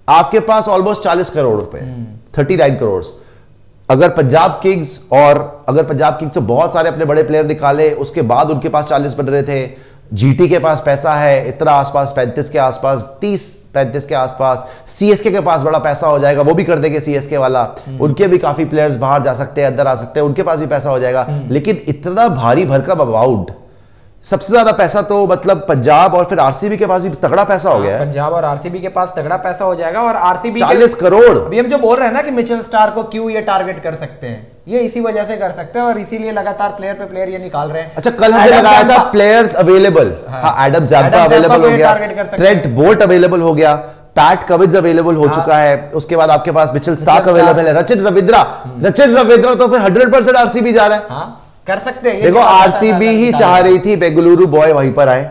आपके पास ऑलमोस्ट 40 करोड़ रुपए, 39 करोड़। अगर पंजाब किंग्स तो बहुत सारे अपने बड़े प्लेयर निकाले, उसके बाद उनके पास 40 बन रहे थे। जीटी के पास पैसा है इतना, आसपास 35 के आसपास, 30-35 के आसपास। सीएसके के पास बड़ा पैसा हो जाएगा, वो भी कर देंगे सीएसके वाला। उनके भी काफी प्लेयर्स बाहर जा सकते हैं, अंदर आ सकते हैं, उनके पास भी पैसा हो जाएगा। लेकिन इतना भारी भरकम अमाउंट, सबसे ज्यादा पैसा तो मतलब पंजाब और फिर आरसीबी के पास भी तगड़ा पैसा हो गया है। पंजाब और आरसीबी के पास तगड़ा पैसा हो जाएगा। और आरसीबी 40 करोड़। अभी हम जो बोल रहे हैं ना कि मिचेल स्टार को क्यों ये टारगेट कर सकते हैं, ये इसी वजह से कर सकते हैं और इसीलिए लगातार प्लेयर पे प्लेयर ये निकाल रहे हैं। अच्छा, कल हमने लगाया था प्लेयर्स अवेलेबल। हाँ, एडम ज़ैम्पा अवेलेबल हो गया, ट्रेंट बोल्ट अवेलेबल हो गया, पैट कमिंस अवेलेबल हो चुका है। उसके बाद आपके पास मिचेल स्टार्क अवेलेबल है, रचिन रविंद्रा तो फिर 100% आरसीबी जा रहा है। कर सकते हैं। देखो, आरसीबी ही चाह रही थी बेंगलुरु बॉय वहीं पर आए,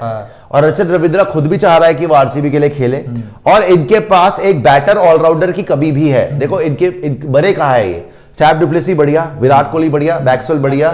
और रचिन रविंद्रा खुद भी चाह रहा है कि वो आरसीबी के लिए खेले। और इनके पास एक बैटर ऑलराउंडर की कमी भी है। देखो, इनके बड़े कहा है ये, फैफ डुप्लेसी बढ़िया, विराट कोहली बढ़िया, मैक्सवेल बढ़िया,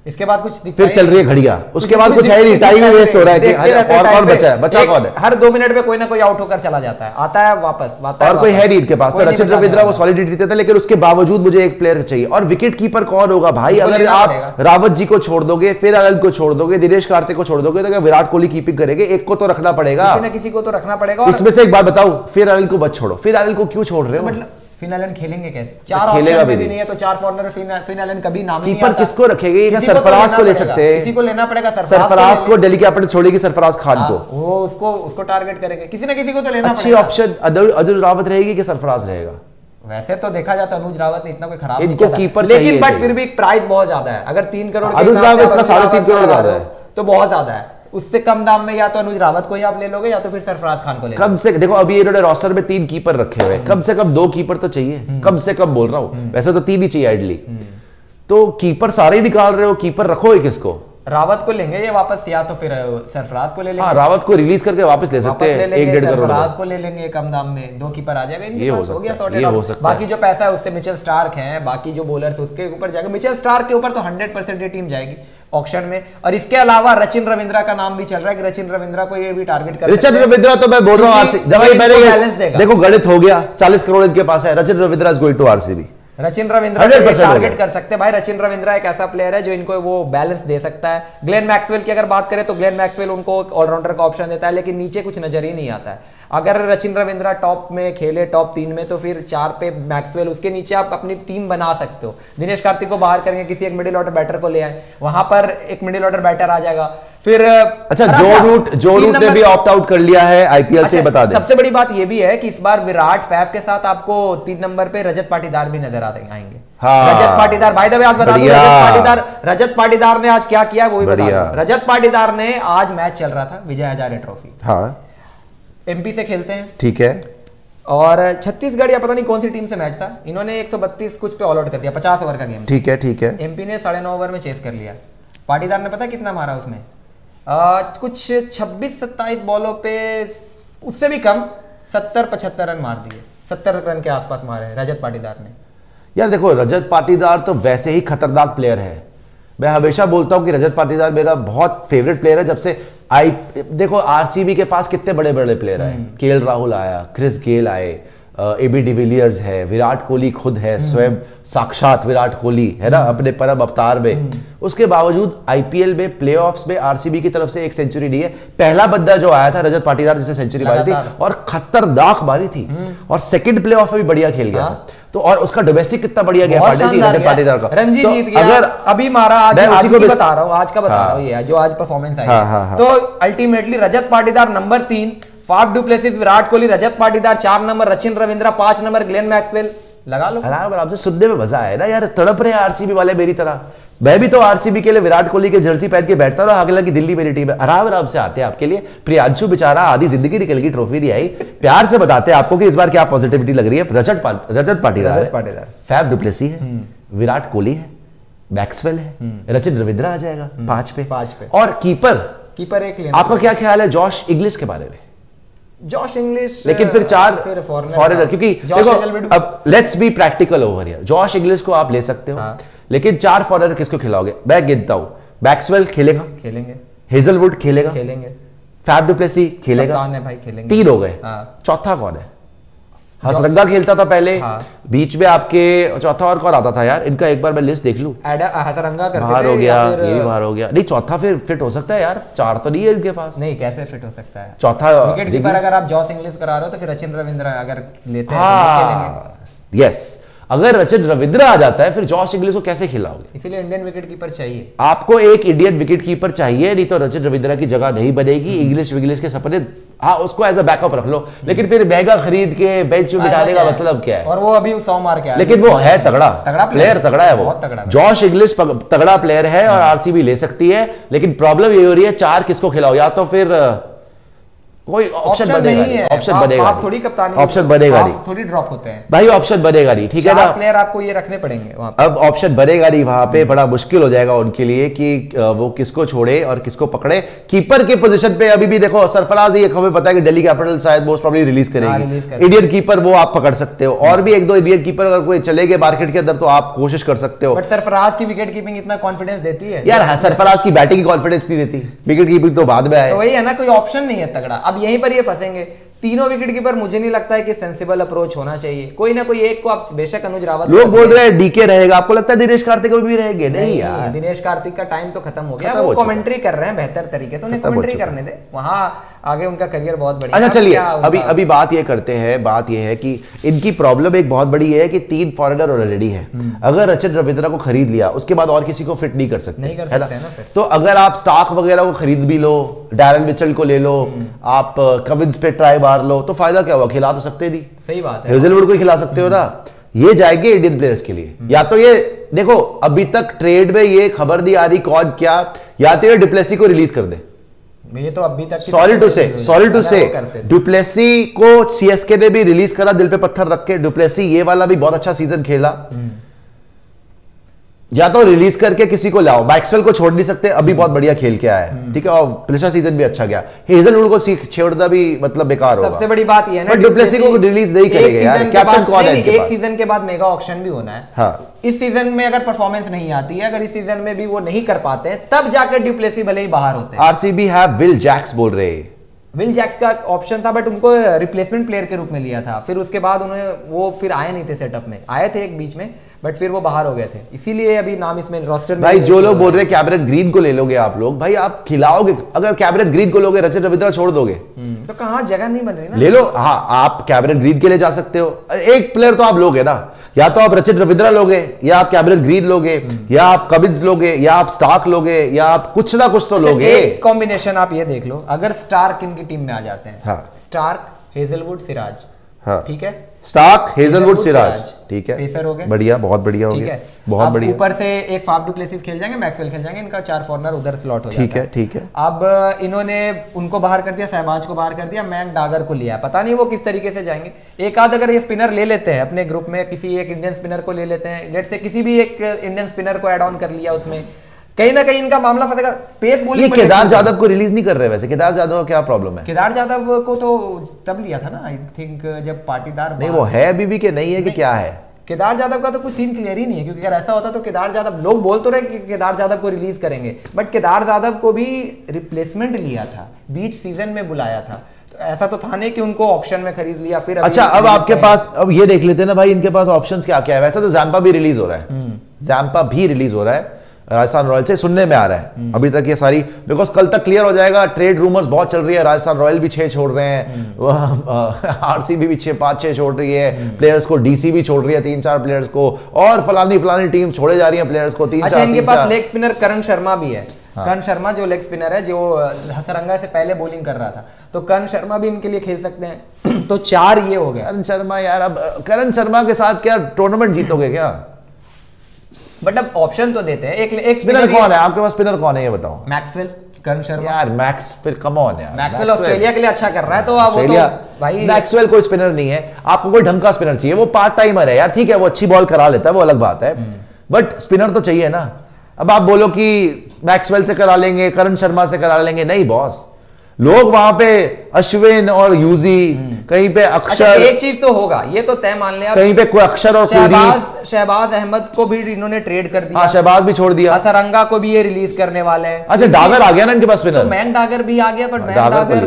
इसके बाद कुछ फिर चल रही है घड़िया, उसके बाद कुछ है नहीं, टाइम वेस्ट हो रहा है कि और कौन बचा है, बचा कौन है? हर 2 मिनट में कोई ना कोई आउट होकर चला जाता है, आता है वापस, और कोई है नहीं इनके पास। तो रचिन रविंद्रा वो सॉलिडिटी देता है, लेकिन उसके बावजूद मुझे एक प्लेयर चाहिए। और विकेट कीपर कौन होगा भाई? अगर आप रावत जी को छोड़ दोगे, फिर अनिल को छोड़ दोगे, दिनेश कार्तिक को छोड़ दोगे, तो विराट कोहली कीपिंग करेंगे, एक को तो रखना पड़ेगा, किसी को तो रखना पड़ेगा। इसमें से एक बात बताओ, फिर अनिल को मत छोड़ो। फिर अनिल को क्यों छोड़ रहे हो? मतलब फिनलैंड खेलेंगे कैसे? 4 खेलेगा भी नहीं है तो 4 फॉरनर फिनलैंड कभी नाम नहीं आता। कीपर किसको रखेंगे? ये सरफराज को ले सकते हैं, किसी को लेना पड़ेगा। सरफराज को दिल्ली कैपिटल छोड़ेगी, सरफराज खान को, वो उसको टारगेट करेंगे, किसी ना किसी को तो लेना पड़ेगा। अच्छी ऑप्शन अनुज रावत रहेगी कि सरफराज रहेगा? वैसे तो देखा जाता अनुज रावत ने इतना कोई खराब इनको कीपर, लेकिन बट फिर भी प्राइस बहुत ज्यादा है। अगर 3 करोड़ अनुज रावत का 3.5 करोड़ ज्यादा है, तो बहुत ज्यादा है। उससे कम दाम में या तो अनुज रावत को ही आप ले लोगे, या तो फिर सरफराज खान को ले कम से देखो, अभी इन्होंने रोस्टर में 3 कीपर रखे हुए, कम से कम 2 कीपर तो चाहिए, कम से कम बोल रहा हूं। वैसे तो 3 ही चाहिए आइडली, तो कीपर सारे ही निकाल रहे हो, कीपर रखो ही किसको? रावत को लेंगे ये वापस, या तो फिर सरफराज को ले लेंगे। हाँ, रावत को रिलीज करके वापस ले सकते हैं, 1.5 करोड़। सरफराज को ले लेंगे कम दाम में, 2 कीपर आ जाएगा, ये हो सकता है। बाकी जो पैसा है उससे मिचेल स्टार्क है, बाकी जो बॉलर्स उसके ऊपर जाएगा। मिचेल स्टार्क के ऊपर तो 100% ये टीम जाएगी ऑक्शन में। और इसके अलावा रचिन रविंद्रा का नाम भी चल रहा है कि रचिन रविंद्रा को ये भी टारगेट कर। रचिन रविंद्रा तो मैं बोल रहा हूँ, देखो गणित हो गया, 40 करोड़ इनके पास है, Rachin Ravindra is going to RCB. Rachin Ravindra target कर सकते हैं भाई। रचिन रविंद्रा एक ऐसा प्लेयर है जो इनको वो बैलेंस दे सकता है। ग्लेन मैक्सवेल की अगर बात करें तो ग्लेन मैक्सवेल उनको ऑलराउंडर का ऑप्शन देता है, लेकिन नीचे कुछ नजर ही नहीं आता है। अगर रचिन रविंद्रा टॉप में खेले, टॉप 3 में, तो फिर 4 पे मैक्सवेल, उसके नीचे आप अपनी टीम बना सकते हो। दिनेश कार्तिक को बाहर करेंगे, किसी एक मिडिल ऑर्डर बैटर को ले आए, वहां पर एक मिडिल ऑर्डर बैटर आ जाएगा। फिर अच्छा, जो रूट ने भी ऑप्ट आउट कर लिया है आईपीएल से, बता दें। सबसे बड़ी बात ये भी है कि इस बार विराट फैफ के साथ आपको 3 नंबर पे रजत पाटीदार भी नजर आएंगे। हाँ, Rajat Patidar, by the way आज बता दूं, रजत पाटीदार ने आज क्या किया वो भी बता दूं। रजत पाटीदार ने आज मैच चल रहा था विजय हजारे ट्रॉफी, हाँ, एमपी से खेलते हैं, ठीक है, और छत्तीसगढ़ या पता नहीं कौन सी टीम से मैच था, इन्होंने 132 कुछ पे ऑल आउट कर दिया, 50 ओवर का गेम, ठीक है, ठीक है। एमपी ने 9.5 ओवर में चेस कर लिया। पाटीदार ने पता कितना मारा उसमें? कुछ 26-27 बॉलों पे, उससे भी कम, 70-75 रन मार दिए, 70 रन के आसपास मारे रजत पाटीदार ने। यार देखो, रजत पाटीदार तो वैसे ही खतरनाक प्लेयर है। मैं हमेशा बोलता हूं कि रजत पाटीदार मेरा बहुत फेवरेट प्लेयर है। जब से देखो आरसीबी के पास कितने बड़े बड़े प्लेयर आए, केएल राहुल आया, क्रिस गेल आए, एबी डिविलियर्स है, विराट कोहली खुद है, स्वयं साक्षात विराट कोहली है ना, अपने परम अवतार में। उसके बावजूद आईपीएल में प्लेऑफ्स में आरसीबी की तरफ से एक सेंचुरी नहीं है। पहला बंदा जो आया था रजत पाटीदार, जिसने सेंचुरी मारी थी और खतरनाक मारी थी, और सेकंड प्लेऑफ में भी बढ़िया खेल गया था। तो और उसका डोमेस्टिक कितना बढ़िया गया रजत पाटीदार का, रणजी जीत गया। अगर अभी मारा, आज का बता रहा हूँ ये जो आज परफॉर्मेंस आई, तो ultimately Rajat Patidar number 3, Faf du Plessis, Virat Kohli, Rajat Patidar 4 number, Rachin Ravindra 5 number, Glenn Maxwell. लगा लो आराम से, सुनने में मजा आया ना यार। तड़प रहे आरसीबी वाले मेरी तरह। मैं भी तो आरसीबी के लिए विराट कोहली के जर्सी पहन के बैठता रहा, आगे लगी दिल्ली मेरी टीम है। आराम से आते हैं आपके लिए। प्रियांशु बेचारा आधी जिंदगी निकल गई, ट्रॉफी नहीं आई। प्यार से बताते हैं आपको कि इस बार क्या पॉजिटिविटी लग रही है। रजत पाटीदार, फैफ डुप्लेसी है, विराट कोहली है, मैक्सवेल है, रचिन रविंद्रा आ जाएगा 5 पे, और कीपर एक। आपका क्या ख्याल है जॉश इंग्लिश के बारे में? जॉश इंग्लिश, लेकिन फिर 4 फॉरेनर, क्योंकि देखो अब let's be practical over here. Josh Inglis को आप ले सकते हो, लेकिन 4 फॉरेनर किसको खिलाओगे? मैं गिनता हूं, मैक्सवेल खेलेंगे, हेजलवुड खेलेंगे, फैफ डुप्लेसी खेलेगा, भाई खेलेंगे, 3 हो गए, चौथा कौन है? हसरंगा खेलता था पहले। बीच में आपके चौथा और कौन आता था यार इनका, एक बार मैं लिस्ट देख लूं। हसरंगा करते बाहर हो गया, ये भी बाहर हो गया। नहीं चौथा फिर फिट हो सकता है यार, 4 तो नहीं है इनके पास। नहीं कैसे फिट हो सकता है चौथा विकेट कीपर अगर आप जॉस इंग्लिश करा रहे हो तो फिर रचिन रविंद्र अगर लेते हैं यस, अगर रचिन रविंद्र आ जाता है फिर जॉश इंग्लिश को कैसे खिलाओगे? इसीलिए इंडियन विकेट कीपर चाहिए आपको, एक इंडियन विकेट कीपर चाहिए, नहीं तो रचिन रविंद्र की जगह नहीं बनेगी। इंग्लिश के सपने, हाँ उसको एज अ बैकअप रख लो, लेकिन फिर महंगा खरीद के बेंच में बिठाने का मतलब क्या है? और वो अभी 100 मार के आया, लेकिन वो है तगड़ा प्लेयर, तगड़ा है वो, जॉश इंग्लिश तगड़ा प्लेयर है और आरसीबी ले सकती है। लेकिन प्रॉब्लम ये हो रही है 4 किसको खिलाओ? या तो फिर कोई ऑप्शन बनेगा नहीं, ऑप्शन बनेगा थोड़ी कप्तानी, ऑप्शन बनेगा नहीं, थोड़ी ड्रॉप होते हैं भाई, ऑप्शन बनेगा नहीं, ठीक है ना? प्लेयर आपको ये रखने पड़ेंगे वहां पे। अब ऑप्शन बनेगा नहीं वहां पे, बड़ा मुश्किल हो जाएगा उनके लिए कि वो किसको छोड़े और किसको पकड़े। कीपर के पोजीशन पे अभी भी देखो सरफराज, ये हमें पता है कि दिल्ली कैपिटल शायद मोस्ट प्रॉब्ली रिलीज करेगी। इंडियन कीपर वो आप पकड़ सकते हो, और भी 1-2 इंडियन कीपर अगर कोई चले गए मार्केट के अंदर तो आप कोशिश कर सकते हो। बट सरफराज की विकेट कीपिंग इतना कॉन्फिडेंस देती है यार? सरफराज की बैटिंग कॉन्फिडेंस नहीं देती, विकेट कीपिंग तो बाद में आए। तो वही है ना, कोई ऑप्शन नहीं है तगड़ा। अब यहीं पर ये फंसेंगे तीनों विकेट कीपर। मुझे नहीं लगता है कि सेंसिबल अप्रोच होना चाहिए, कोई ना कोई एक को आप, बेशक अनुज रावत, लोग बोल रहे हैं डीके रहेगा, आपको लगता है दिनेश कार्तिक भी रहेंगे? नहीं यार, दिनेश कार्तिक का टाइम तो खत्म हो गया, वो कमेंट्री कर रहे हैं बेहतर तरीके से, उन्हें कमेंट्री करने दे, वहां आगे उनका करियर बहुत बढ़िया। अच्छा चलिए, अभी बात ये करते हैं, बात ये है कि इनकी प्रॉब्लम एक बहुत बड़ी है कि 3 फॉरेनर ऑलरेडी है। अगर रचिन रविंद्र को खरीद लिया उसके बाद और किसी को फिट नहीं कर सकते, नहीं कर सकते ना फिर। तो अगर आप स्टार्क वगैरह को खरीद भी लो, डैरन मिचेल को ले लो, आप कमिंस पे ट्राई मार लो, तो फायदा क्या हुआ? खिला तो सकते नहीं, सही बात है, हेजलवुड को खिला सकते हो ना। ये जाएंगे इंडियन प्लेयर्स के लिए, या तो ये देखो अभी तक ट्रेड में ये खबर नहीं आ रही कौन क्या, या तो ये डुप्लेसी को रिलीज कर दे। ये तो अभी तक सॉरी टू से डुप्लेसी को सीएसके ने भी रिलीज करा दिल पे पत्थर रख के। डुप्लेसी ये वाला भी बहुत अच्छा सीजन खेला, या तो रिलीज करके किसी को लाओ। मैक्सवेल को छोड़ नहीं सकते, अभी बहुत बढ़िया खेल के आया है, ठीक है, और पिछला सीजन भी अच्छा गया। हेजलवुड को छोड़ना भी मतलब बेकार होगा। सबसे बड़ी बात ये है ना, बट डुप्लेसी को रिलीज नहीं करेंगे यार, कैप्टन कौन है इनके पास? एक सीजन के बाद मेगा ऑक्शन भी होना है। हाँ, इस सीजन में अगर परफॉर्मेंस नहीं आती है, अगर इस सीजन में भी वो नहीं कर पाते हैं, तब जाकर डुप्लेसी भले ही बाहर होते हैं। आरसीबी है विल जैक्स बोल रहे हैं, विल जैक्स का ऑप्शन था, बट उनको रिप्लेसमेंट प्लेयर के रूप में लिया था। फिर उसके बाद उन्हें वो फिर आए नहीं थे सेटअप में, आए थे एक बीच में, बट फिर वो बाहर हो गए थे, इसीलिए अभी नाम इसमें रोस्टर में। भाई जो लोग बोल रहे हैं कैमरन ग्रीन को ले लोगे आप लोग, भाई आप खिलाओगे? अगर कैमरन ग्रीन को लोगे, रचिन रविंद्र छोड़ दोगे तो कहाँ जगह नहीं बन रही ना। ले लो, हाँ आप कैमरन ग्रीन के लिए जा सकते हो। एक प्लेयर तो आप लोगे ना, या तो आप रचिन रविंद्र लोगे, या आप कैमरन ग्रीन लोगे, या आप कमिंस लोगे, या आप स्टार्क लोगे, या आप कुछ ना कुछ तो लोगे। एक कॉम्बिनेशन आप ये देख लो, अगर स्टार्क इनकी टीम में आ जाते हैं, हाँ, स्टार्क, हेजलवुड, सिराज, हाँ ठीक है, स्टार्क, हेजलवुड, सिराज, ठीक है, पेसर हो गए, बढ़िया, बहुत बढ़िया हो गया, बहुत बढ़िया। ऊपर से एक फाफ डू प्लेसेस खेल जाएंगे, मैक्सवेल खेल जाएंगे, इनका 4 फॉरनर उधर स्लॉट हो जाता है, ठीक है, ठीक है। अब इन्होंने उनको बाहर कर दिया, सहबाज को बाहर कर दिया, मैक डागर को लिया, पता नहीं वो किस तरीके से जाएंगे। एक आध अगर ये स्पिनर ले लेते हैं अपने ग्रुप में, किसी एक इंडियन स्पिनर को ले लेते हैं, लेट से किसी भी एक इंडियन स्पिनर को ऐड ऑन कर लिया, उसमें कहीं ना कहीं इनका मामला फंसेगा। पेस बॉलिंग, केदार जाधव को रिलीज नहीं कर रहे वैसे, केदार जाधव का क्या प्रॉब्लम है? केदार जाधव को तो तब लिया था ना, आई थिंक जब पाटीदार नहीं, वो है अभी भी कि नहीं है कि क्या है? केदार जाधव का तो कुछ सीन क्लियर ही नहीं है, क्योंकि अगर ऐसा होता तो केदार जाधव, लोग बोल तो रहे कि केदार जाधव को रिलीज करेंगे, बट केदार जाधव को भी रिप्लेसमेंट लिया था, बीच सीजन में बुलाया था, तो ऐसा तो था नहीं कि उनको ऑक्शन में खरीद लिया फिर। अच्छा, अब आपके पास, अब ये देख लेते हैं ना भाई, इनके पास ऑप्शंस क्या क्या है। वैसे तो जैम्पा भी रिलीज हो रहा है, जैम्पा भी रिलीज हो रहा है राजस्थान रॉयल से, सुनने में आ रहा है अभी तक ये सारी, बिकॉज कल तक क्लियर हो जाएगा। ट्रेड रूमर्स बहुत चल रही है, राजस्थान रॉयल भी 6 छोड़ रहे हैं, आरसीबी भी 5-6 छोड़ रही है प्लेयर्स को, डीसी भी छोड़ रही है 3-4 प्लेयर्स को, और फलानी टीम छोड़े जा रही है प्लेयर्स को 3-4। अच्छा, इनके पास लेग स्पिनर करण शर्मा भी है। करण शर्मा जो लेग स्पिनर है, जो हसरंगा से पहले बॉलिंग कर रहा था, तो करण शर्मा भी इनके लिए खेल सकते हैं। तो 4 ये हो गए। करण शर्मा यार, अब करण शर्मा के साथ क्या टूर्नामेंट जीतोगे क्या? बट अब ऑप्शन तो देते हैं। एक स्पिनर कौन है आपके पास? स्पिनर कौन है ये बताओ? मैक्सवेल, करण शर्मा। यार मैक्सवेल, कम ऑन यार, मैक्सवेल ऑस्ट्रेलिया के लिए अच्छा कर रहा है, तो आप वो तो भाई, मैक्सवेल कोई स्पिनर नहीं है, आपको कोई ढंग का स्पिनर चाहिए। वो पार्ट टाइमर है यार, ठीक है, वो अच्छी बॉल करा लेता है, वो अलग बात है, बट स्पिनर तो चाहिए ना। अब आप बोलो कि मैक्सवेल से करा लेंगे, करण शर्मा से करा लेंगे, नहीं बॉस, लोग वहां पे अश्विन और यूजी, कहीं पे अक्षर। अच्छा, एक चीज तो होगा, ये तो तय मान लिया, कहीं पे कोई अक्षर और शहबाज अहमद को भी इन्होंने ट्रेड कर दिया। हाँ, शहबाज भी छोड़ दिया। हसरंगा को भी ये रिलीज करने वाले हैं। अच्छा, डागर आ गया ना इनके पास स्पिनर, तो मैन डागर भी आ गया, पर मैन डागर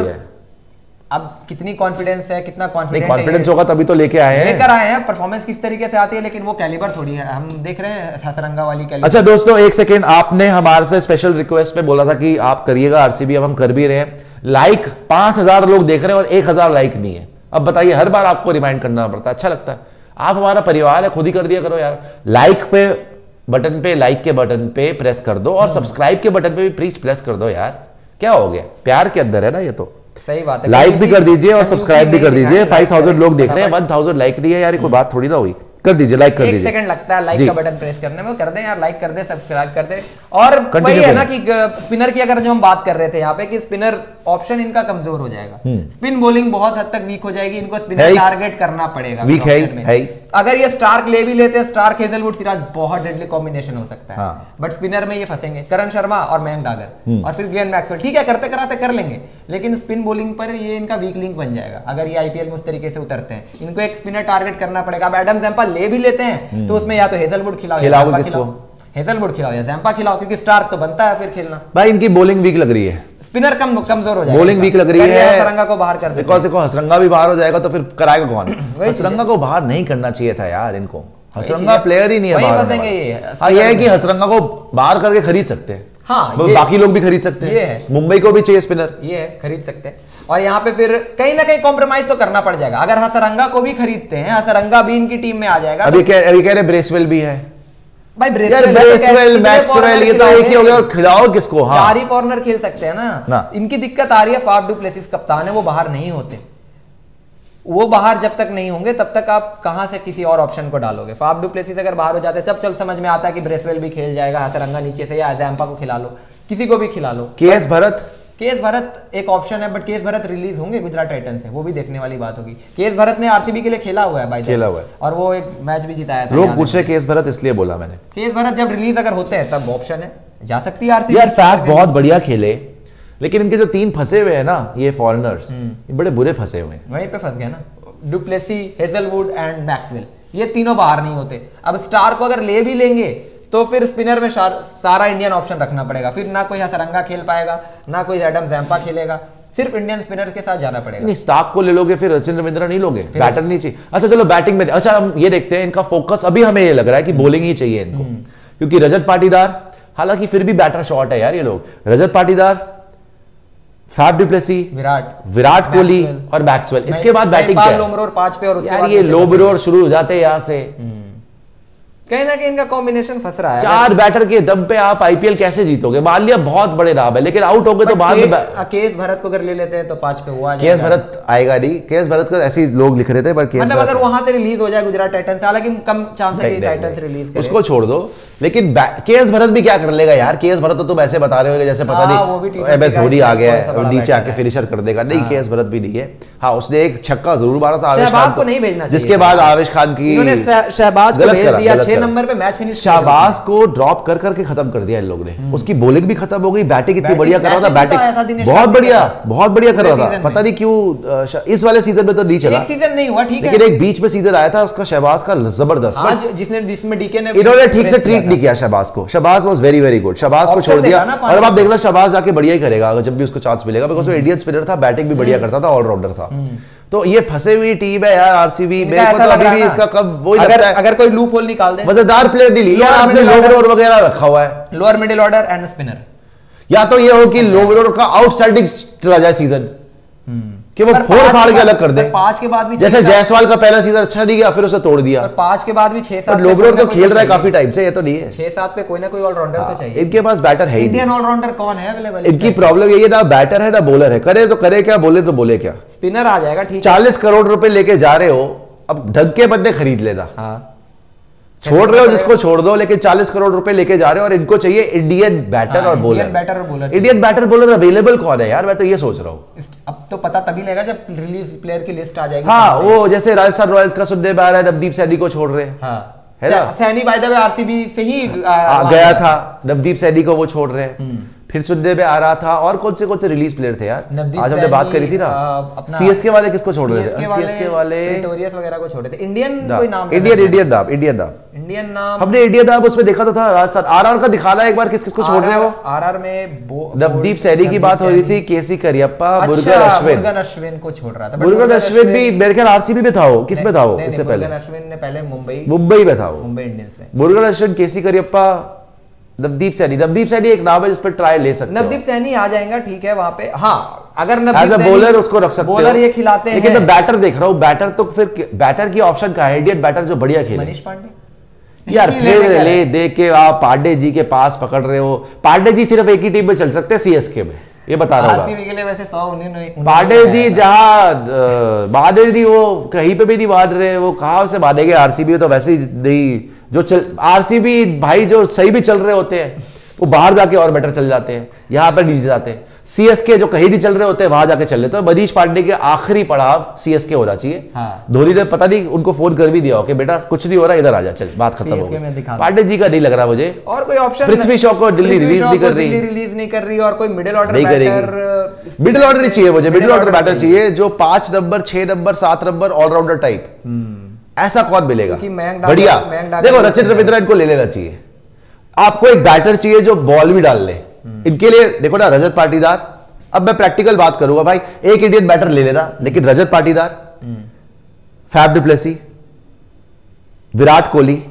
अब कितनी कॉन्फिडेंस है, कितना कॉन्फिडेंस होगा तभी तो लेकर आए हैं। परफॉर्मेंस किस तरीके से आती है, लेकिन वो कैलिबर थोड़ी है, हम देख रहे हैं हसरंगा वाली कैलिबर। अच्छा दोस्तों एक सेकेंड, आपने हमारे से स्पेशल रिक्वेस्ट पे बोला था कि आप करिएगा आरसीबी, अब हम कर भी रहे हैं। लाइक 5000 लोग देख रहे हैं और 1000 लाइक नहीं है। अब बताइए, हर बार आपको रिमाइंड करना पड़ता है, अच्छा लगता है? आप हमारा परिवार है, खुद ही कर दिया करो यार। लाइक पे बटन पे, लाइक के बटन पे प्रेस कर दो और सब्सक्राइब के बटन पे भी प्लीज प्रेस कर दो यार। क्या हो गया, प्यार के अंदर है ना ये तो। सही बात है। लाइक भी कर दीजिए और सब्सक्राइब भी कर दीजिए। 5000 लोग देख रहे हैं, 1000 लाइक नहीं है यार, कोई बात थोड़ी ना हुई। कर दीजिए, लाइक कर दीजिए। 1 सेकंड लगता है लाइक का बटन प्रेस करने में, कर दें यार, लाइक कर दें, सब्सक्राइब कर दें। और वही है ना कि स्पिनर की अगर जो हम बात कर रहे थे यहाँ पे कि स्पिनर ऑप्शन इनका कमजोर हो जाएगा, स्पिन बॉलिंग बहुत हद तक वीक हो जाएगी, इनको स्पिनर टारगेट करना पड़ेगा। वीक है। अगर ये स्टार्क ले भी लेते हैं, स्टार्क हेजलवुड सिराज बहुत डेडली कॉम्बिनेशन हो सकता है, बट स्पिनर में ये फंसेंगे, करण शर्मा और मयंक डागर और फिर ग्लेन मैक्सवेल। ठीक है, करते कराते कर लेंगे, लेकिन स्पिन बॉलिंग पर ये इनका वीक लिंक बन जाएगा अगर ये आईपीएल में उस तरीके से उतरते हैं। इनको एक स्पिनर टारगेट करना पड़ेगा। अब एडम जैम्पा ले भी लेते हैं तो उसमें या तो हेजलवुड खिलाओ, हेजलवुड खिलाओ या जैम्पा खिलाओ, क्योंकि स्टार्क तो बनता है फिर खेलना। भाई इनकी बॉलिंग वीक लग रही है, स्पिनर कमजोर हो जाएगा, बॉलिंग वीक लग रही है। हसरंगा को बाहर कर देते हैं। हसरंगा भी बाहर हो जाएगा तो फिर कराएगा कौन? हसरंगा को बाहर नहीं करना चाहिए था यार इनको, हसरंगा प्लेयर ही नहीं है बाहर। हाँ ये है कि हसरंगा को बाहर करके खरीद सकते हैं, हाँ बाकी लोग भी खरीद सकते हैं, मुंबई को भी चाहिए स्पिनर, ये है खरीद सकते हैं। और यहाँ पे फिर कहीं ना कहीं कॉम्प्रोमाइज तो करना पड़ जाएगा। अगर हसरंगा को भी खरीदते हैं, हसरंगा भी इनकी टीम में आ जाएगा। अभी कह रहे ब्रेसवेल भी है भाई, ब्रेसवेल मैक्सवेल ये तो एक ही हो गया, और खिलाओ किसको? हाँ 4 ही फॉरनर खेल सकते हैं ना। इनकी दिक्कत आ रही है, फाफ डू प्लेसिस कप्तान है, वो बाहर नहीं होते। वो बाहर जब तक नहीं होंगे तब तक आप कहां से किसी और ऑप्शन को डालोगे? फाफ डू प्लेसिस अगर बाहर हो जाते हैं, तब चल समझ में आता है कि ब्रेसवेल भी खेल जाएगा, हसरंगा नीचे से, या जैम्पा को खिला लो, किसी को भी खिला लो। केएस भरत एक ऑप्शन है, बट केएस भरत रिलीज होंगे गुजरात टाइटंस से, वो भी देखने वाली बात होगी। केएस भरत ने आरसीबी के लिए खेला हुआ है भाई, खेला हुआ है, और वो एक मैच भी जिताया था। लोग पूछ रहे केएस भरत, इसलिए बोला मैंने। केएस भरत जब रिलीज अगर होते हैं तब ऑप्शन है, जा सकती है आरसीबी। यार फैफ बहुत बढ़िया खेले, लेकिन इनके जो 3 फंसे हुए हैं ना ये फॉरेनर्स, ये बड़े बुरे फंसे हुए हैं। वहीं पे फंस गए ना, डुप्लेसी, हेजलवुड एंड मैक्सवेल, ये तीनों बाहर नहीं होते। अब स्टार को अगर ले भी लेंगे तो फिर स्पिनर में सारा इंडियन ऑप्शन रखना पड़ेगा, फिर ना कोई हसरंगा खेल पाएगा, ना कोई एडम जैम्पा खेलेगा, सिर्फ इंडियन स्पिनर के साथ जाना पड़ेगा। नहीं, स्टार्क को ले लोगे फिर रचिन रविंद्रा नहीं लोगे, बैटर नहीं चाहिए। अच्छा चलो बैटिंग में, अच्छा हम ये देखते हैं, इनका फोकस अभी हमें ये लग रहा है कि बॉलिंग ही चाहिए इनको, क्योंकि रजत पाटीदार, हालांकि फिर भी बैटर शॉर्ट है यार ये लोग, Rajat Patidar, Faf du Plessis, Virat Kohli और मैक्सवेल। इसके बाद बैटिंग क्या है? लोमरोर 5 पे, और यार ये लोमरोर शुरू हो जाते हैं यहां से, कहीं ना कहीं इनका कॉम्बिनेशन फंस रहा है। 4 बैटर के दम पे आप आईपीएल कैसे जीतोगे? मान लिया बहुत बड़े नाम है, लेकिन आउट हो गए तो बाद में केएस भरत को अगर ले लेते हैं तो 5 पे वो आ जाएगा। केएस भरत आएगा नहीं, केएस भरत को ऐसे लोग लिख रहे थे, पर केएस मतलब अगर वहां से रिलीज हो जाए गुजरात टाइटंस, हालांकि कम चांस है कि टाइटंस रिलीज करे, उसको छोड़ दो। लेकिन केएस भरत भी क्या कर लेगा यार? केएस भरत तो तुम ऐसे बता रहे हो जैसे पता नहीं एमएस धोनी आ गया है नीचे आके फिनिशर कर देगा। नहीं, केएस भरत भी नहीं है। हाँ उसने एक छक्का जरूर मारा था शहबाज को नहीं भेजना, जिसके बाद आवेश खान की शहबाज को भेज दिया 6 नंबर पे, मैच फिनिश। शाहबाज को ड्रॉप कर करके खत्म कर दिया इन लोगों ने, उसकी बॉलिंग भी खत्म हो गई, बैटिंग इतनी बढ़िया कर रहा था, बैटिंग बहुत बढ़िया कर रहा था, पता नहीं क्यों इस वाले सीजन में तो नहीं चला, सीजन नहीं हुआ ठीक है, लेकिन एक बीच में सीजन आया था उसका शहबाज का जबरदस्त, जिसमें डीके ने इन्होंने ठीक से ट्रीट नहीं किया शहबाज को। Shahbaz was very very good, Shahbaz को छोड़ दिया, और अब आप देखना शहबाज जाके बढ़िया ही करेगा जब भी उसको चांस मिलेगा, बिकॉज़ वो इंडियन स्पिनर था, बैटिंग भी बढ़िया करता था, ऑलराउंडर था। तो ये फंसे हुई टीम है यार आरसीबी, मेरे को तो अभी भी इसका कब वही लगता है, अगर कोई लूप होल निकाल दे, मजेदार प्लेयर नहीं लिया आपने, लोअर वगैरह रखा हुआ है, lower middle order and spinner, या तो ये हो कि लोअर का आउटसाइडिंग चला जाए सीजन, कि वो फोड़ फाड़ के अलग कर दे। 5 के बाद भी जैसे जायसवाल का पहला सीजन अच्छा नहीं गया, फिर उसे तोड़ दिया, 5 के बाद भी 6-7 लोबरोर तो खेल रहा है काफी टाइम से, ये तो नहीं है 6-7 पे कोई ना कोई ऑलराउंडर तो चाहिए। इनके पास बैटर है ही, इंडियन ऑलराउंडर कौन है अवेलेबल? इनकी प्रॉब्लम यही है, ना बैटर है ना बॉलर है, करे तो करे क्या, बोले तो बोले क्या। स्पिनर आ जाएगा ठीक है, 40 करोड़ रुपए लेके जा रहे हो, अब ढंग के बंदे खरीद लेना, छोड़ रहे हो जिसको छोड़ दो, लेकिन 40 करोड़ रुपए लेके जा रहे हो, और इनको चाहिए इंडियन बैटर और bowler. Indian batter bowler available कौन है यार? मैं तो ये सोच रहा हूँ, अब तो पता तभी लगेगा जब रिलीज प्लेयर की लिस्ट आ जाएगी। हाँ वो जैसे राजस्थान रॉयल्स का सुनने में आ रहा है, नवदीप सैनी को छोड़ रहे हैं, है ना, Saini by the way RCB से ही गया था, नवदीप सैनी को वो छोड़ रहे हैं, फिर सुनने में आ रहा था। और कौन से रिलीज प्लेयर थे यार, आज हमने बात करी थी ना, सीएसके वाले किसको छोड़ रहे थे? सीएसके वाले प्रिटोरियस वगैरह को छोड़े थे। इंडियन कोई नाम, इंडियन नाम हमने इंडियन नाम उसमें देखा तो था राजस्थान। आरआर का दिखाना एक बार किसको छोड़ रहे हो? आरआर में नवदीप सैनी की बात हो रही थी, केसी करियप्पा, मुरुगन अश्विन को छोड़ रहा था। मुरुगन अश्विन भी मेरे ख्याल आरसीबी में था वो, किसमें था वो उससे पहले? अश्विन ने पहले मुंबई में था वो, मुंबई इंडियंस में। मुरुगन अश्विन, केसी करियप्पा, नवदीप सैनी एक नाम है जिस पर ट्राई ले सकते हो। नवदीप सैनी आ जाएगा, ठीक है वहां पे। हाँ, अगर नवदीप बॉलर उसको रख सकते हो, बॉलर ये खिलाते हैं। लेकिन मैं बैटर देख रहा हूँ, बैटर तो फिर बैटर की ऑप्शन का है, इंडियन बैटर जो बढ़िया खेले। मनीष पांडे यार फिर ले दे के आप पांडे जी के पास पकड़ रहे हो। पांडे जी सिर्फ एक ही टीम में चल सकते हैं, सीएसके में, ये बता रहा हूँ। आरसीबी के लिए वैसे 100 पांडे जी जहाँ माने नहीं, वो कहीं पे भी नहीं मान रहे, वो कहाँ से मानेंगे? आरसीबी तो वैसे ही नहीं, जो चल आरसीबी भाई जो सही भी चल रहे होते हैं वो बाहर जाके और बेटर चल जाते हैं, यहाँ पर नहीं जाते। सीएसके जो कहीं नहीं चल रहे होते हैं वहां जाके चल लेते हैं। मनीष पांडे के आखिरी पड़ाव सीएसके होना चाहिए। हाँ। धोनी ने पता नहीं उनको फोन कर भी दिया हो कि बेटा कुछ नहीं हो रहा, इधर आ जा, चल बात खत्म हो गई। पांडे जी का नहीं लग रहा मुझे और कोई ऑप्शन। पृथ्वी शॉ को दिल्ली रिलीज नहीं कर रही और कोई middle order batter, middle order नहीं चाहिए मुझे, मिडिल ऑर्डर बैटर चाहिए जो 5 number 6 number 7 number allrounder type. ऐसा कौन मिलेगा बढ़िया? देखो रचिन रविंद्रा इनको ले लेना चाहिए। आपको एक बैटर चाहिए जो बॉल भी डाल ले। इनके लिए देखो ना, रजत पाटीदार, अब मैं प्रैक्टिकल बात करूंगा भाई, एक इंडियन बैटर ले लेना, लेकिन Rajat Patidar, Faf du Plessis, Virat Kohli,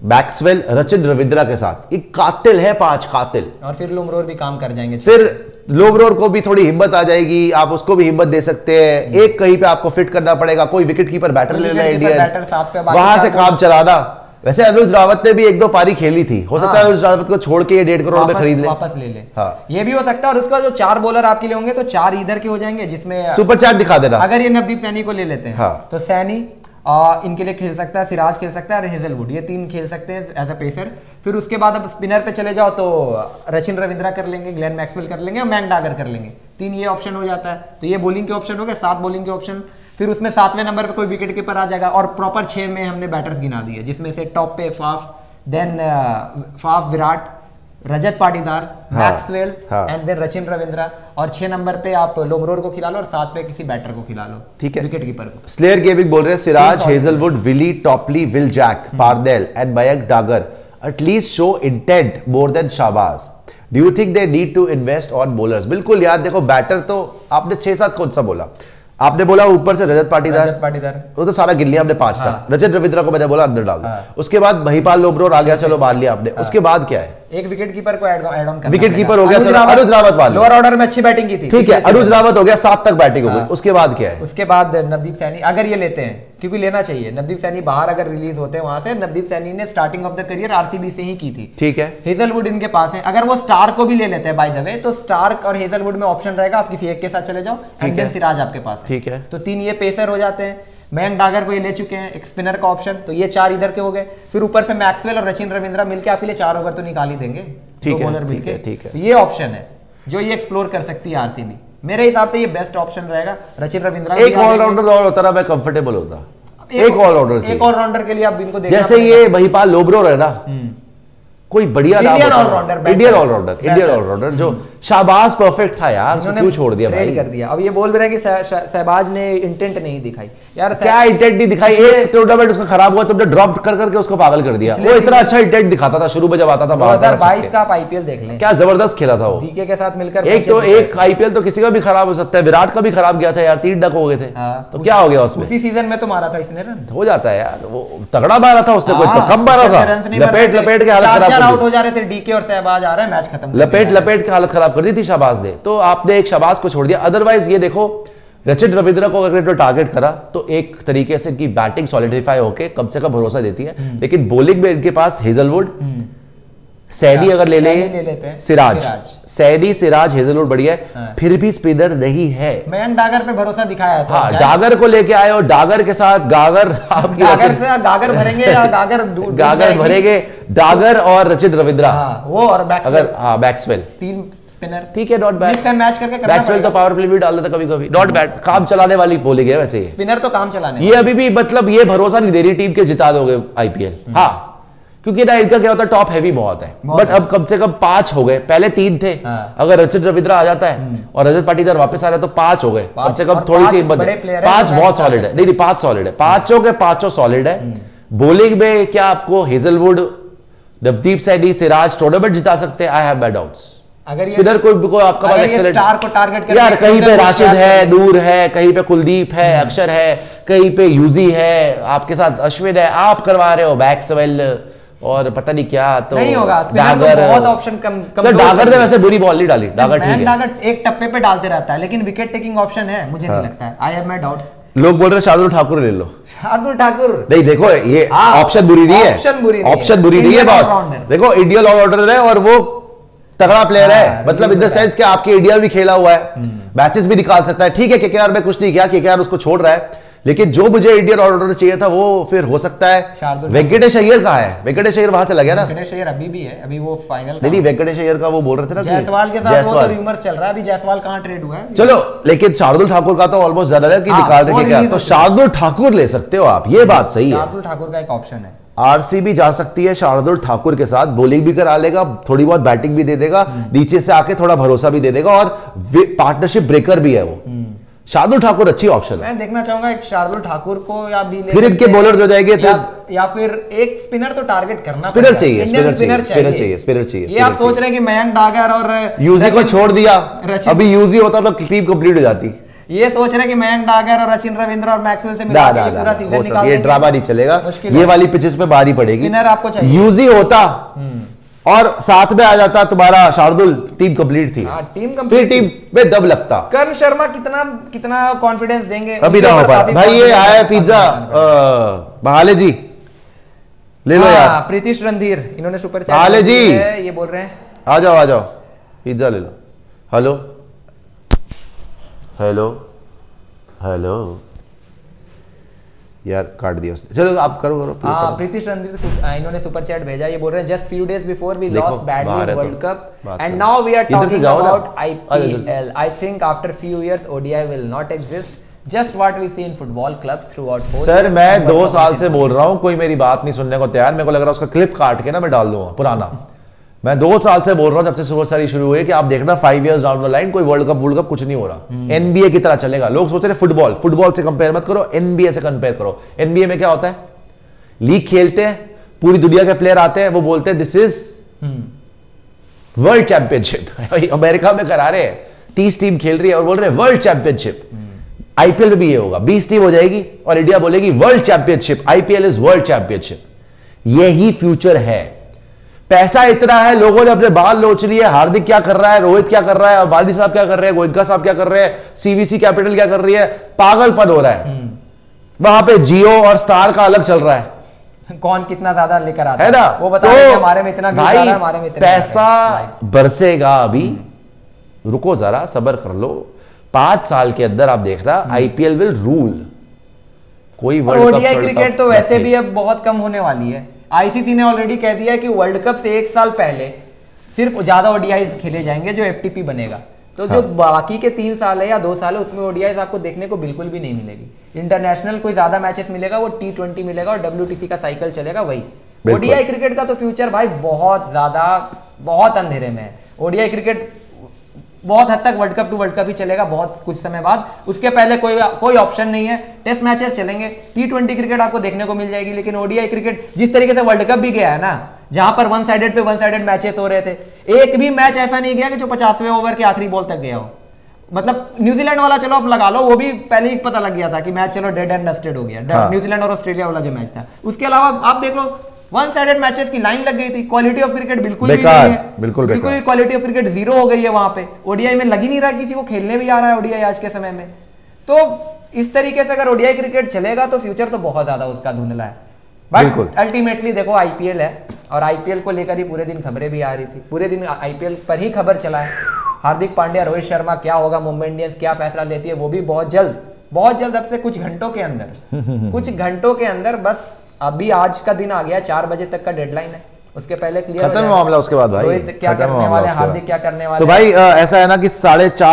Maxwell, Rachin Ravindra के साथ एक कातिल है, 5 कातिल। और फिर लोमरोर भी काम कर जाएंगे। फिर लोमरोर को भी थोड़ी हिम्मत आ जाएगी, आप उसको भी हिम्मत दे सकते हैं। एक कहीं पे आपको फिट करना पड़ेगा, कोई विकेट कीपर बैटर ले लेना इंडियन, वहां से काम चलाना। वैसे अनुज रावत ने भी 1-2 पारी खेली थी, हो सकता है अनुज रावत को छोड़ के 1.5 करोड़ में खरीद ले, वापस ले ले। हाँ। ये भी हो सकता है। और उसका जो 4 बॉलर आपके लिए होंगे तो 4 इधर के हो जाएंगे, जिसमें सुपर चैट दिखा देना। अगर ये नवदीप सैनी को ले लेते हैं, हाँ। तो सैनी इनके लिए खेल सकता है, सिराज खेल सकता है और हेजलवुड, ये 3 खेल सकते हैं एज अ पेसर। फिर उसके बाद अब स्पिनर पे चले जाओ तो रचिन रविंद्रा कर लेंगे, ग्लेन मैक्सवेल कर लेंगे और मैकडागर कर लेंगे। 3 ये ऑप्शन हो जाता है। तो ये बॉलिंग के ऑप्शन हो गए, 7 बॉलिंग के ऑप्शन। फिर उसमें 7वें नंबर पे कोई विकेट कीपर आ जाएगा और प्रॉपर 6 में हमने बैटर्स गिना दिए, जिसमें से टॉप पे Faf, then Faf Virat, Rajat Patidar, Maxwell and then Rachin Ravindra, और 6 नंबर पे आप लोमरोर को खिला लो और 7 पे किसी बैटर को खिला लो, ठीक है, विकेट कीपर को। स्लेयर गेमिंग बोल रहे हैं Siraj, Hazlewood, Willey, Topley, Will Jack, Parnell and Mayank Dagar at least show intent more than Shahbaz. Do you think they need to invest on bowlers? बिल्कुल यार, देखो बैटर तो आपने 6-7 कौन सा बोला? आपने बोला ऊपर से रजत पाटीदार, वो तो सारा गिन लिया हमने 5 था। रचिन रविंद्रा को मैंने बोला अंदर डाल दो। उसके बाद महिपाल लोमरोर आ गया, चलो मान लिया आपने। उसके बाद क्या है? एक विकेट कीपर को ऐड ऑन करना, विकेट कीपर हो गया, चलो अनुज रावत मान लो, लोअर ऑर्डर में अच्छी बैटिंग की थी, ठीक है, अनुज रावत हो गया, 7 तक बैटिंग हो गई। उसके बाद क्या है? उसके बाद नवदीप सैनी अगर ये लेते हैं, क्योंकि लेना चाहिए। नवदीप सैनी बाहर अगर रिलीज होते हैं वहां से, नवदीप सैनी ने starting of the career RCB से ही की थी, ठीक है। हेजलवुड इनके पास है, अगर वो स्टार्क को भी ले लेते हैं बाय द वे, तो स्टार्क और हेजलवुड में ऑप्शन रहेगा, आप किसी एक के साथ चले जाओ, एंड देन सिराज आपके पास है, ठीक है। तो 3 ये पेसर हो जाते हैं। मयंक डागर को ये ले चुके हैं, एक स्पिनर का ऑप्शन, तो ये 4 इधर के हो गए। फिर ऊपर से मैक्सवेल और रचिन रविंद्रा मिलके आपके लिए 4 ओवर तो निकाल ही देंगे, ठीक है, बॉलर मिलके, ठीक है। तो ये ऑप्शन है जो ये एक्सप्लोर कर सकती है आरसीबी। मेरे हिसाब से ये बेस्ट ऑप्शन रहेगा। रचिन रविंद्रा एक ऑलराउंडर और होता ना, मैं कंफर्टेबल होता। एक ऑलराउंडर, एक ऑलराउंडर के लिए आप इनको देखना जैसे ये महिपाल लोमरोर है ना, कोई बढ़िया इंडियन ऑलराउंडर जो शाहबाज परफेक्ट था यार, उसको क्यों छोड़ दिया भाई? कर दिया। अब ये बोल रहे हैं कि शहबाज ने इंटेंट नहीं दिखाई। यार क्या इंटेंट नहीं दिखाई? एक टूर्नामेंट उसका खराब हुआ, तुमने ड्रॉप कर करके उसको पागल कर दिया। वो इतना अच्छा इंटेंट दिखाता था शुरू में जब आता था। 2022 का आप आईपीएल देख लें, क्या जबरदस्त खेला था वो, डीके के साथ मिलकर। एक आईपीएल तो किसी का भी खराब हो सकता है, विराट का भी खराब गया था यार, 3 डक हो गए थे, तो क्या हो गया उसमें? उसी सीजन में तो मारा था इसने रन, हो जाता है यार, वो तगड़ा मारा था उसने, कोई कम मारा था, लपेट के हालत खराब आउट हो जा रहे थे, डीके और शहबाज आ रहे हैं, मैच खत्म, लपेट के हालत खराब कर दी थी शाहबाज ने। तो आपने एक शाहबाज को छोड़ दिया। अदरवाइज ये देखो, रचिन रविंद्रा को अगर टारगेट करा तो एक तरीके से इनकी बैटिंग सॉलिडिफाई होके कम से कम भरोसा देती है, लेकिन बॉलिंग में इनके पास हेजलवुड, सैनी अगर ले लें, सिराज, सैनी, सिराज, हेजलवुड बढ़िया है, फिर भी स्पिनर नहीं है। मयंक डागर पे भरोसा दिखाया था। हाँ, डागर को लेके आए और डागर के साथ गागर आपकी गागर भरेंगे या गागर भरेंगे, डागर और रचिन रविंद्रा, वो और अगर मैक्सवेल, 3 स्पिनर, ठीक है, नॉट बैड। मैच करके मैक्सवेल तो पावर प्ले भी डाल देता कभी-कभी, नॉट बैड। काम चलाने वाली बॉलिंग है वैसे, स्पिनर तो काम चलाने, ये अभी भी मतलब ये भरोसा नहीं दे रही टीम के जिता दोगे आईपीएल। हाँ, क्योंकि ना इनका क्या होता है, टॉप हैवी बहुत है, बट अब कम से कम 5 हो गए, पहले 3 थे। अगर रचिन रविंद्रा आ जाता है और रजत पाटीदार वापस आ रहा है तो 5 हो गए, कम से कम थोड़ी सी हिम्मत है। 5 बहुत सॉलिड है, नहीं 5 सॉलिड है, 5 हो गए, 5 सॉलिड है। बॉलिंग में क्या आपको हेजलवुड, नवदीप सैनी, सिराज टूर्नामेंट जिता सकते हैं? I have my doubts. अगर स्पिनर को आपका पास एक्सेलेंट स्टार को टारगेट कर यार, कहीं पे राशिद है, नूर है, कहीं पे कुलदीप है, अक्षर है, कहीं पे यूजी है, आपके साथ अश्विन है, आप करवा रहे हो मैक्सवेल और पता नहीं क्या, तो नहीं होगा। डागर तो बहुत ऑप्शन कम डागर ने वैसे बुरी बॉल नहीं डाली, डागर ठीक है, डागर एक टप्पे पे डालते रहता है, लेकिन विकेट टेकिंग ऑप्शन है, मुझे नहीं लगता है। I have my doubts. लोग बोल रहे शार्दुल ठाकुर ले लो। शार्दुल ठाकुर नहीं, देखो ये ऑप्शन बुरी नहीं है, ऑप्शन बुरी नहीं है बॉस। देखो इंडियन ऑलराउंडर है और वो तगड़ा प्लेयर है, मतलब इन द सेंस कि आपके इंडिया भी खेला हुआ है, मैचेस भी निकाल सकता है। ठीक है, केकेआर में कुछ नहीं किया, केकेआर उसको छोड़ रहा है, लेकिन जो मुझे इंडियन ऑलराउंडर चाहिए था वो फिर हो सकता है। वेंकटेश अय्यर कहाँ है? वेंकटेश अय्यर वहां चला गया ना? वेंकटेश अय्यर अभी भी है, अभी वो फाइनल नहीं, वेंकटेश अय्यर का वो बोल रहे थे ना जायसवाल के साथ, वो तो रूमर चल रहा है, अभी जायसवाल कहाँ ट्रेड हुआ है। चलो, लेकिन शार्दुल ठाकुर का तो ऑलमोस्ट ज्यादा है कि निकाल रहे क्या, तो शार्दुल ठाकुर ले सकते हो आप, ये बात सही है। शार्दुल ठाकुर का एक ऑप्शन है। आरसीबी जा सकती है शार्दुल ठाकुर के साथ, बॉलिंग भी करा लेगा, थोड़ी बहुत बैटिंग भी दे देगा, नीचे से आके थोड़ा भरोसा भी दे देगा और पार्टनरशिप ब्रेकर भी है वो। शार्दुल ठाकुर अच्छी ऑप्शन है। मैं देखना चाहूंगा एक शार्दुल ठाकुर को, या भी फिर इनके बॉलर हो जाएंगे या फिर एक स्पिनर तो टारगेट करना, स्पिनर चाहिए, स्पिनर चाहिए। ये आप सोच रहे हैं कि मयंक डागर और यूजी को छोड़ दिया, अभी यूजी होता तो टीम कंप्लीट हो जाती। ये सोच रहे हैं कि मयंक डागर और रचिन रविंद्रा और मैक्सवेल से मिला के पूरा सीजन निकाल, ये ड्रामा नहीं चलेगा, ये वाली पिचेस पे भारी पड़ेगी। स्पिनर आपको चाहिए। यूजी होता और साथ में आ जाता तुम्हारा शार्दुल, टीम कंप्लीट थी। टीम कंप्लीट, टीम में दब लगता। कर्ण शर्मा कितना कॉन्फिडेंस देंगे? अभी ना हो पाए भाई। ये आया पिज्जा बहाले जी, ले लो यार। प्रीतिश रणधीर, इन्होंने सुपर चैट बहाले जी ये बोल रहे हैं आ जाओ पिज्जा ले लो। हेलो हेलो हेलो यार, काट दिया उसने, चलो आप करो। प्रीतिश रणधीर इन्होंने सुपर चैट भेजा, ये बोल रहे हैं just few days before we lost badly world cup and now we are talking about IPL. I think after few years ODI will not exist, just what we see in football clubs throughout 4 sir मैं 2 साल से बोल रहा हूं, कोई मेरी बात नहीं सुनने को तैयार। मेरे को लग रहा है उसका क्लिप काट के ना मैं डाल दूंगा पुराना। मैं 2 साल से बोल रहा हूं, जब से सुपर सीरीज शुरू हुई कि आप देखना 5 इयर्स डाउन द लाइन कोई वर्ल्ड कप कुछ नहीं हो रहा। एनबीए की तरह चलेगा। लोग सोच रहे फुटबॉल से कंपेयर मत करो, एनबीए से कंपेयर करो। एनबीए में क्या होता है, लीग खेलते हैं, पूरी दुनिया के प्लेयर आते हैं, वो बोलते हैं this is world championship. America में करा रहे हैं, 30 टीम खेल रही है और बोल रहे हैं वर्ल्ड चैंपियनशिप। आईपीएल में भी ये होगा, 20 टीम हो जाएगी और इंडिया बोलेगी world championship. IPL is world championship. यही फ्यूचर है। पैसा इतना है, लोगों ने अपने बाल नोच लिए। हार्दिक क्या कर रहा है, रोहित क्या कर रहा है, अबादी साहब क्या कर रहे हैं, गोयनका साहब क्या कर रहे हैं, सीवीसी कैपिटल क्या कर रही है, पागलपन हो रहा है। वहां पे जियो और स्टार का अलग चल रहा है, कौन कितना ज्यादा लेकर आता है ना। वो बता रहे हैं हमारे में इतना भाई हमारे में इतना पैसा बरसेगा। अभी रुको जरा, सब्र कर लो। 5 साल के अंदर आप देखना आईपीएल विल रूल। कोई ओडीआई क्रिकेट तो वैसे भी अब बहुत कम होने वाली है। आईसीसी ने ऑलरेडी कह दिया कि वर्ल्ड कप से 1 साल पहले सिर्फ ज्यादा ओडीआई खेले जाएंगे जो एफटीपी बनेगा। तो जो बाकी के 3 साल है या 2 साल है उसमें ओडीआई आपको देखने को बिल्कुल भी नहीं मिलेगी। इंटरनेशनल कोई ज्यादा मैचेस मिलेगा, वो T20 मिलेगा और WTC का साइकिल चलेगा वही। ओडीआई क्रिकेट का तो फ्यूचर भाई बहुत अंधेरे में है। ओडीआई क्रिकेट बहुत हद तक world cup to world cup ही चलेगा बहुत कुछ समय बाद। उसके पहले कोई ऑप्शन नहीं है। टेस्ट मैचेस चलेंगे, T20 क्रिकेट आपको देखने को मिल जाएगी, लेकिन ओडीआई क्रिकेट जिस तरीके से वर्ल्ड कप भी गया है ना, जहां पर वन साइडेड मैचेस हो रहे थे, एक भी मैच ऐसा नहीं गया कि जो 50वें ओवर के आखिरी बॉल तक गया हो। मतलब न्यूजीलैंड वाला चलो आप लगा लो, वो भी पहले ही पता लग गया था कि मैच चलो डेड एंड डस्टेड हो गया। न्यूजीलैंड और ऑस्ट्रेलिया वाला जो मैच था, उसके अलावा आप देख लो वन साइडेड मैचेस की लाइन लग गई थी। क्वालिटी ऑफ क्रिकेट बिल्कुल भी नहीं है, बिल्कुल क्वालिटी ऑफ क्रिकेट 0 हो गई है वहां पे। ओडीआई में लग ही नहीं रहा, किसी को खेलने भी आ रहा है ओडीआई आज के समय में। तो इस तरीके से अगर ओडीआई क्रिकेट चलेगा तो फ्यूचर तो बहुत ज्यादा उसका धुंधला है। बट अल्टीमेटली देखो आईपीएल है और आईपीएल को लेकर ही पूरे दिन खबरें भी आ रही थी, पूरे दिन आईपीएल पर ही खबर चला है। हार्दिक पांड्या, रोहित शर्मा, क्या होगा, मुंबई इंडियंस क्या फैसला लेती है, वो भी बहुत जल्द अब से कुछ घंटों के अंदर बस अभी आज का दिन आ गया, 4 बजे तक का डेडलाइन है। उसके पहले क्लियर खत्म मामला। उसके बाद भाई रोहित क्या करने वाले, हार्दिक क्या करने वाले। तो भाई ऐसा है ना कि 4:30